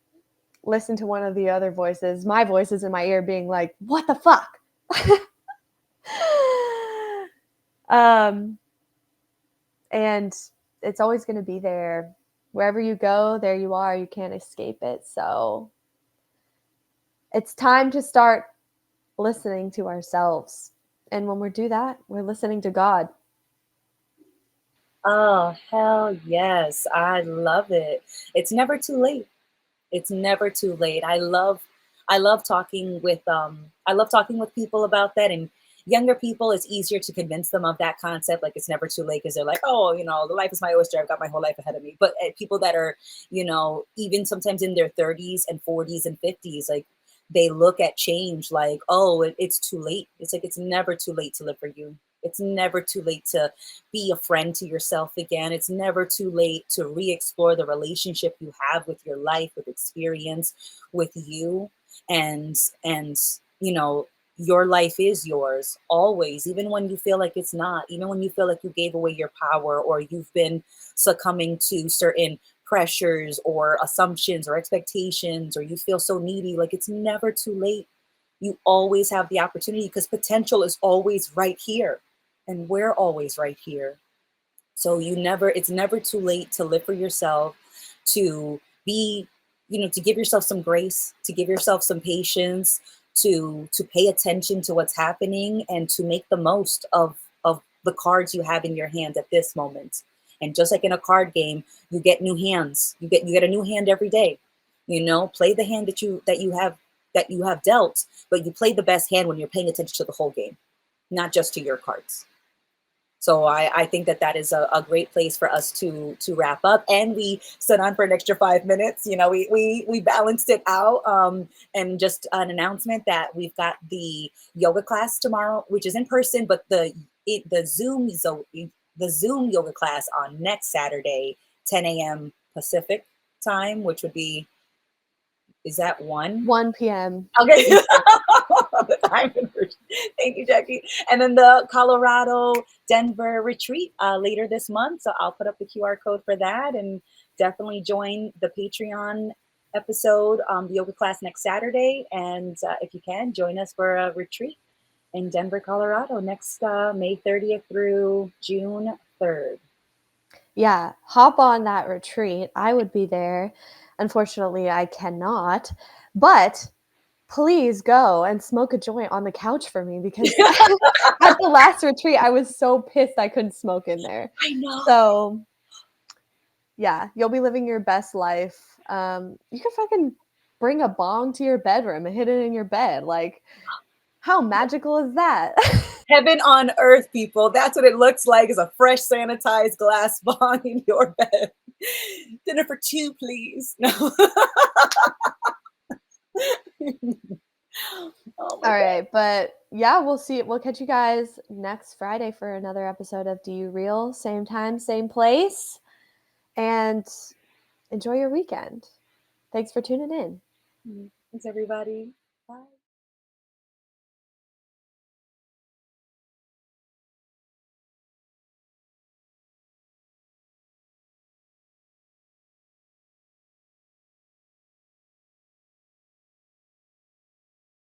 listen to one of the other voices, my voice is in my ear being like, what the fuck? um, and it's always going to be there. Wherever you go, there you are. You can't escape it. So it's time to start listening to ourselves. And when we do that, we're listening to God. Oh, hell yes. I love it. It's never too late. It's never too late. I love talking with people about that, and younger people, it's easier to convince them of that concept. Like it's never too late because they're like, oh, the life is my oyster. I've got my whole life ahead of me. But people that are, even sometimes in their 30s and 40s and 50s, like they look at change like, oh, it's too late. It's like, it's never too late to live for you. It's never too late to be a friend to yourself again. It's never too late to re-explore the relationship you have with your life, with experience, with you. And you know, your life is yours always, even when you feel like it's not, even when you feel like you gave away your power, or you've been succumbing to certain pressures or assumptions or expectations, or you feel so needy. Like, it's never too late. You always have the opportunity, because potential is always right here, and we're always right here. So it's never too late to live for yourself, to be, to give yourself some grace, to give yourself some patience, to pay attention to what's happening, and to make the most of the cards you have in your hand at this moment. And just like in a card game, you get new hands. You get a new hand every day. Play the hand that you have dealt, but you play the best hand when you're paying attention to the whole game, not just to your cards. So I think that is a great place for us to wrap up. And we stood on for an extra 5 minutes. We balanced it out. And just an announcement that we've got the yoga class tomorrow, which is in person, but the Zoom yoga class on next Saturday, 10 a.m. Pacific time, which would be, is that 1 p.m. Okay. The time conversion. Thank you, Jackie. And then the Colorado Denver retreat later this month. So I'll put up the QR code for that, and definitely join the Patreon episode, the yoga class next Saturday. And if you can, join us for a retreat in Denver, Colorado next May 30th through June 3rd. Yeah, hop on that retreat. I would be there. Unfortunately, I cannot, but please go and smoke a joint on the couch for me, because at the last retreat, I was so pissed I couldn't smoke in there. I know. So, yeah, you'll be living your best life. You can fucking bring a bong to your bedroom and hit it in your bed. Like, how magical is that? Heaven on earth, people. That's what it looks like, is a fresh sanitized glass bong in your bed. Dinner for two, please. No. Oh my All God. right, but yeah, we'll catch you guys next Friday for another episode of Do You Real? Same time, same place. And enjoy your weekend. Thanks for tuning in. Thanks, everybody.